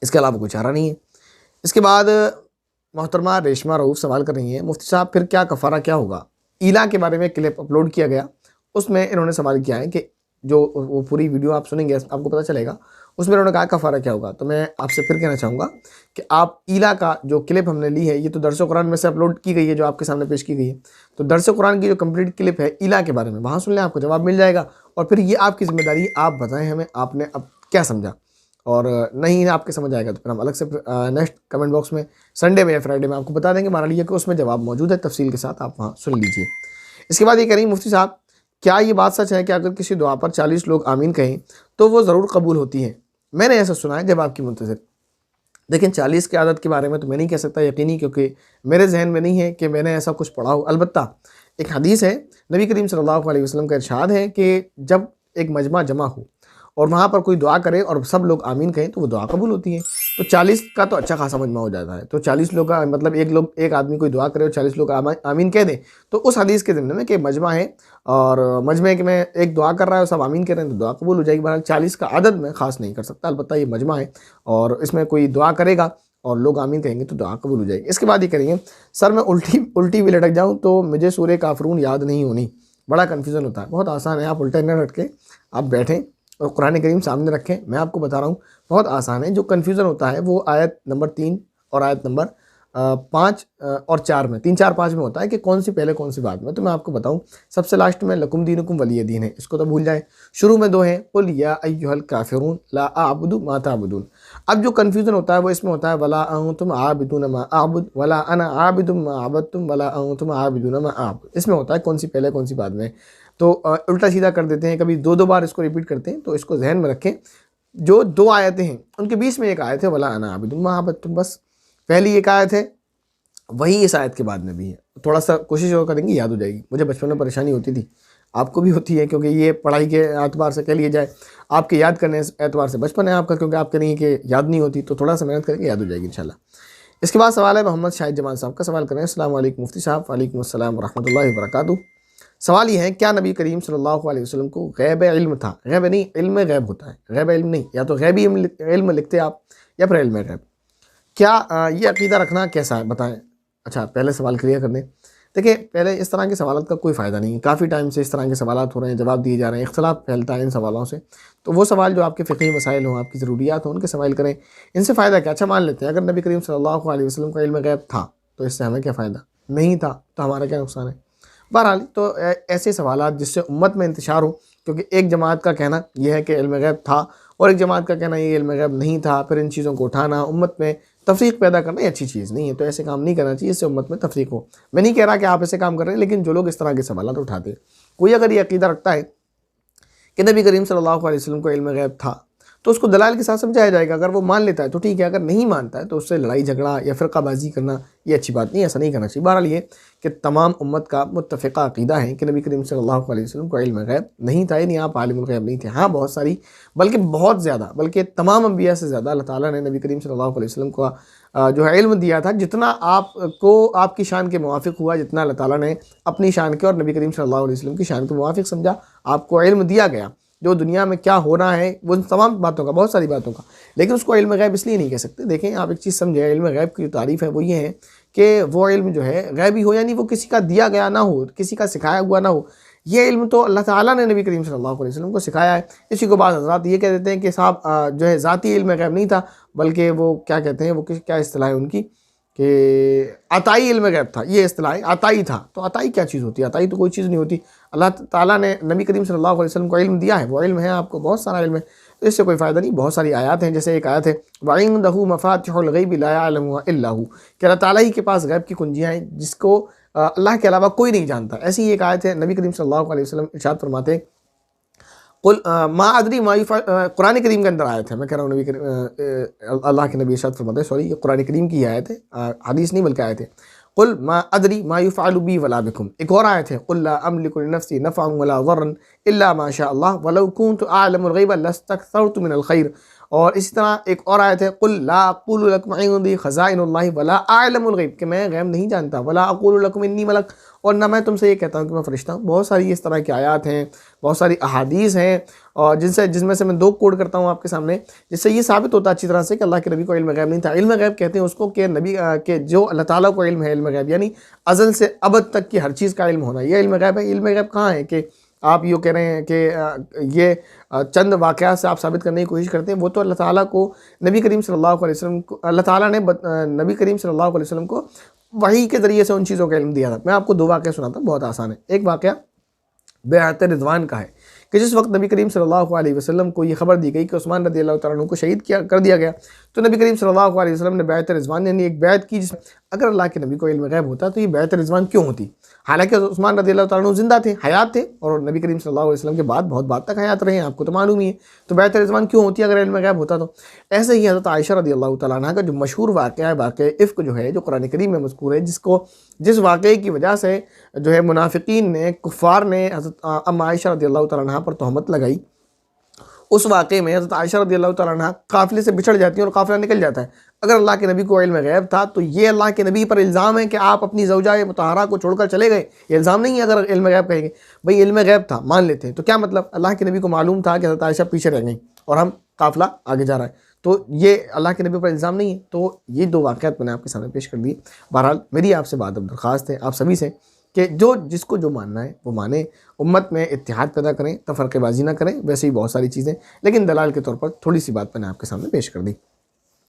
इसके अलावा कोई चारा नहीं है। इसके बाद मोहतरमा रेशमा रऊफ़ सवाल कर रही हैं, मुफ्ती साहब फिर क्या कफ़ारा क्या होगा? ईला के बारे में क्लिप अपलोड किया गया, उसमें इन्होंने सवाल किया है कि जो वो पूरी वीडियो आप सुनेंगे आपको पता चलेगा, उसमें उन्होंने कहा कफ़ारा क्या होगा। तो मैं आपसे फिर कहना चाहूँगा कि आप ईला का जो क्लिप हमने ली है, ये तो दर्स कुरान में से अपलोड की गई है, जो आपके सामने पेश की गई है। तो दर्स कुरान की जो कंप्लीट क्लिप है ईला के बारे में, वहाँ सुन लें, आपको जवाब मिल जाएगा। और फिर ये आपकी ज़िम्मेदारी, आप बताएं हमें आपने अब क्या समझा, और नहीं आपके समझ आएगा तो फिर हम अलग से नेक्स्ट कमेंट बॉक्स में संडे में या फ्राइडे में आपको बता देंगे हमारा लिए कि उसमें जवाब मौजूद है तफसील के साथ, आप वहाँ सुन लीजिए। इसके बाद ये कह रही मुफ्ती साहब, क्या ये बात सच है कि अगर किसी दुआ पर 40 लोग आमीन कहें तो वो ज़रूर कबूल होती है? मैंने ऐसा सुना है, जवाब की मुंतज़िर। लेकिन 40 की आदत के बारे में तो मैं नहीं कह सकता यकीनी, क्योंकि मेरे जहन में नहीं है कि मैंने ऐसा कुछ पढ़ा हो। अलबत्ता एक हदीस है, नबी करीम सल्लल्लाहु अलैहि वसल्लम का इरशाद है कि जब एक मजमा जमा हो और वहाँ पर कोई दुआ करे और सब लोग आमीन कहें तो वो दुआ कबूल होती है। तो 40 का तो अच्छा खासा मजमा हो जाता है। तो 40 लोग का मतलब एक आदमी कोई दुआ करे और 40 लोग आमीन कह दें, तो उस हदीस के ज़िम्मे में कि मजमा है और मजमे के में एक दुआ कर रहा है और सब आमीन कह रहे हैं तो दुआ कबूल हो जाएगी। बहरहाल 40 का अदद मैं ख़ास नहीं कर सकता, अलबत्ता ये मजमा है और इसमें कोई दुआ करेगा और लोग आमीन कहेंगे तो दुआ कबूल हो जाएगी। इसके बाद ये करेंगे, सर मैं उल्टी भी लटक जाऊँ तो मुझे सूरह काफिरून याद नहीं होनी, बड़ा कन्फ्यूज़न होता है। बहुत आसान है, आप उल्टा न लटके, आप बैठें और कुरान करीम सामने रखें। मैं आपको बता रहा हूँ, बहुत आसान है। जो कन्फ्यूज़न होता है वो आयत नंबर 3 और आयत नंबर 5 और 4 में, 3, 4, 5 में होता है कि कौन सी पहले कौन सी बाद में। तो मैं आपको बताऊँ, सबसे लास्ट में लकुम दीनुकुम वलिय दीन है, इसको तो भूल जाए। शुरू में 2 हैं, कुल या अय्युहल काफिरून ला अअबुदु मा तअबुदून। अब जो कन्फ्यूज़न होता है वो इसमें होता है, वला अंतुम आबिदून मा अअबुद वला अना आबिदुम मा अबदतुम वला अंतुम आबिदून मा अअबुद। इसमें होता है कौन सी पहले कौन सी बाद में। तो उल्टा सीधा कर देते हैं, कभी 2 बार इसको रिपीट करते हैं। तो इसको जहन में रखें, जो 2 आयतें हैं उनके बीच में एक आयत है वला अना आबिदुम मा अबदतुम, बस पहली एक आयत है, वही इस आयत के बाद में भी है। थोड़ा सा कोशिश और करेंगे याद हो जाएगी। मुझे बचपन में परेशानी होती थी, आपको भी होती है, क्योंकि ये पढ़ाई के एतबार से कह लिया जाए, आपके याद करने एतबार से बचपन है आपका, क्योंकि आपके नहीं कि याद नहीं होती, तो थोड़ा सा मेहनत करके याद हो जाएगी इंशाल्लाह। इसके बाद सवाल है मोहम्मद शाहिद जमान साहब का। सवाल करें, अस्सलाम वालेकुम मुफ्ती साहब। वालेकुम अस्सलाम व रहमतुल्लाहि व बरकातुहू। सवाल ये है, क्या नबी करीम सल्लल्लाहु अलैहि वसल्लम को गैब इल्म था? गैब नहीं, इल्म गैब होता है, गैब इल्म नहीं। या तो गैबी इल्म लिखते आप या फिर इल्म गैब। क्या ये अकीदा रखना कैसा है, बताएं। अच्छा, पहले सवाल क्लियर कर दें। देखिए, पहले इस तरह के सवाल का कोई फ़ायदा नहीं है। काफ़ी टाइम से इस तरह के सवाल हो रहे हैं, जवाब दिए जा रहे हैं, इख्तलाफ फैलता है इन सवालों से। तो वो सवाल जो आपके फ़िक़ही मसाइल हों, आपकी ज़रूरियात हों, उनके सवाल करें। इनसे फ़ायदा क्या? अच्छा, मान लेते हैं अगर नबी करीम सल्लल्लाहु अलैहि वसल्लम का इल्म गैब था, तो इससे हमें क्या फ़ायदा? नहीं था तो हमारा क्या नुकसान है? बहरहाल, तो ऐसे सवाल जिससे उम्मत में इंतशार हो, क्योंकि एक जमात का कहना यह है कि इल्म गैब था और एक जमात का कहना ये इल्म गैब नहीं था, फिर इन चीज़ों को उठाना, उम्मत में तफरीक पैदा करना ये अच्छी चीज़ नहीं है। तो ऐसे काम नहीं करना चाहिए, इससे उम्मत में तफरीक हो। मैं नहीं कह रहा कि आप ऐसे काम कर रहे हैं, लेकिन जो लोग इस तरह के सवाल उठाते हैं, कोई अगर ये अकीदा रखता है कि नबी करीम सल्लल्लाहु अलैहि वसल्लम को इल्म गैब था, तो उसको दलाल के साथ समझाया जाएगा। अगर वो मान लेता है तो ठीक है, अगर नहीं मानता है तो उससे लड़ाई झगड़ा या फ़िरक़ाबाज़ी करना ये अच्छी बात नहीं है, ऐसा नहीं करना चाहिए। बहरहाल ये कि तमाम उम्मत का मुत्तफ़िक़ा अक़ीदा है कि नबी करीम सल्लल्लाहु अलैहि वसल्लम को इल्म गैब नहीं था, यानी आप आलिमुल गैब नहीं थे। हाँ, बहुत सारी, बल्कि बहुत ज़्यादा, बल्कि तमाम अंबिया से ज़्यादा अल्लाह ताला ने नबी करीम सल्लल्लाहु अलैहि वसल्लम को जो है इल्म दिया था, जितना आपको आपकी शान के मुवाफ़िक़ हुआ, जितना अल्लाह ताला ने अपनी शान के और नबी करीम सल्लल्लाहु अलैहि वसल्लम की शान के मुवाफ़िक़ समझा, आपको इल्म दिया गया। जो दुनिया में क्या हो रहा है वो तमाम बातों का, बहुत सारी बातों का, लेकिन उसको इल्म गैब इसलिए नहीं कह सकते। देखें, आप एक चीज़ समझें, इल्म गैब की जो तारीफ़ है वो ये है कि वो इल्म जो है गैबी हो, यानी वो किसी का दिया गया ना हो, किसी का सिखाया हुआ ना हो। ये इल्म तो अल्लाह ताला ने नबी करीम सल्लल्लाहु अलैहि वसल्लम को सिखाया है। इसी को बाद हज़रात ये कह देते हैं कि साहब जो है ज़ाती इल्म गैब नहीं था, बल्कि वो क्या कहते हैं, वो क्या इस्तिलाह है उनकी, कि अताई इल्म गैब था। ये इस्तिलाह अताई था। तो अताई क्या चीज़ होती है? अताई तो कोई चीज़ नहीं होती। अल्लाह ताला ने नबी करीम सल्लल्लाहु अलैहि वसल्लम को इल्म दिया है, वो इल्म है, आपको बहुत सारा इल्म है, तो इससे कोई फ़ायदा नहीं। बहुत सारी आयत हैं, जैसे एक आयत है वइंदहु मफ़ातिहुल गैबि ला यअलमुहा इल्ला हु, कि अल्लाह ताला ही के पास गैब की कुंजियाँ हैं जिसको अल्लाह के अलावा कोई नहीं जानता। ऐसी ही एक आयत है, नबी करीम सल्लल्लाहु अलैहि वसल्लम इरशाद फरमाते हैं, कुल मा अदरी मा युफ़अल, कुरान करीम के अंदर आयत है, मैं कह रहा हूँ नबी अल्लाह के नबी इरशाद फरमाते हैं, सॉरी ये कुरान करीम की आयत है, हदीस नहीं बल्कि आयत है। कुल मा अदरी मा युफ़अलु बी वला बिकुम। एक और आयत है, कुल ला अमलिकु लिनफ़्सी नफ़अन वला ज़र्रन इल्ला मा शा अल्लाह वलौ कुन्तु अअलमुल ग़ैब लस्तक्थरतु मिनल ख़ैर और इसी तरह एक और आयत है, कुल ला अक़ूलु लकुम इंदी ख़ज़ाइनुल्लाहि वला अअलमुल ग़ैब, कि मैं गैब नहीं जानता, वला अक़ूलु लकुम इन्नी मलक, और ना मैं तुमसे ये कहता हूँ कि मैं फ़रिश्ता हूँ। बहुत सारी इस तरह की आयत हैं, बहुत सारी अहादीस हैं, और जिसमें से मैं 2 कोड करता हूँ आपके सामने, जिससे ये साबित होता है अच्छी तरह से कि अल्लाह के नबी को इल्म गैब नहीं था। इल्म गैब कहते हैं उसको कि नबी के जो अल्लाह ताला को इल्म है, इल्म गैब यानी अज़ल से अबद तक की हर चीज़ का इल्म होना, ये इल्म गैब है। इल्म गैब कहाँ है कि आप यूँ कह रहे हैं कि ये चंद वाक़यात से आप साबित करने की कोशिश करते हैं, वो तो अल्लाह ताला को नबी करीम सल्लल्लाहु अलैहि वसल्लम को, अल्लाह ताला ने नबी करीम सल्लल्लाहु अलैहि वसल्लम को वही के ज़रिए से उन चीज़ों का इल्म दिया था। मैं आपको 2 वाक़या सुनाता हूँ, बहुत आसान है। एक वाक़या बैअत रिज़वान का है कि जिस वक्त नबी करीम सल्लल्लाहु अलैहि वसल्लम को ये खबर दी गई कि उस्मान रज़ियल्लाहु तआला अन्हु को शहीद कर दिया गया, तो नबी करीम सल्लल्लाहु अलैहि वसल्लम ने बैअत रिज़वान यानी एक बैत की, जिसमें अगर अल्लाह के नबी को इल्म गैब होता तो ये बैअत रिज़वान क्यों होती। हालांकि उस्मान रज़ियल्लाहु तआला अन्हु जिंदा थे, हयात थे, और नबी करीम सल्लल्लाहु अलैहि वसल्लम के बाद बहुत बाद तक हयात रहे हैं, आपको तो मालूम ही है। तो बैअत रिज़वान क्यों होती अगर इल्म गैब होता तो। ऐसे ही हज़रत आयशा रज़ियल्लाहु तआला अन्हा का जो मशहूर वाक़या है, वाक़या इफ़्क जो है, जो कुरान करीम में मज़कूर है, जिस वाक़े की वजह से जो है मुनाफिकीन ने, कुफ़ार ने हज़रत अम्मा आयशा रज़ियल्लाहु तआला अन्हा पर तहमत लगाई, उस वाक़े में हज़रत आयशा रज़ियल्लाहु तआला अन्हा काफ़िले से बिछड़ जाती हैं और काफ़िला निकल जाता है। अगर अल्लाह के नबी को इल्म गैब था तो ये अल्लाह के नबी पर इल्ज़ाम है कि आप अपनी ज़ौजा मुतहरा को छोड़कर चले गए, ये इल्ज़ाम नहीं है। अगर इल्म गैब कहेंगे, भाई इल्म गैब था मान लेते हैं, तो क्या मतलब अल्लाह के नबी को मालूम था कि हज़रत आयशा पीछे रह गई और हम काफ़िला आगे जा रहा है, तो ये अल्लाह के नबी पर इल्ज़ाम नहीं है। तो ये 2 वाक़यात मैंने आपके सामने पेश कर दिए। बहरहाल मेरी आपसे बात अब दरख्वास्त है आप सभी से कि जिसको जो मानना है वो माने, उम्मत में इत्तेहाद पैदा करें, तफ़रक़ेबाज़ी ना करें। वैसे ही बहुत सारी चीज़ें, लेकिन दलाल के तौर पर थोड़ी सी बात मैंने आपके सामने पेश कर दी।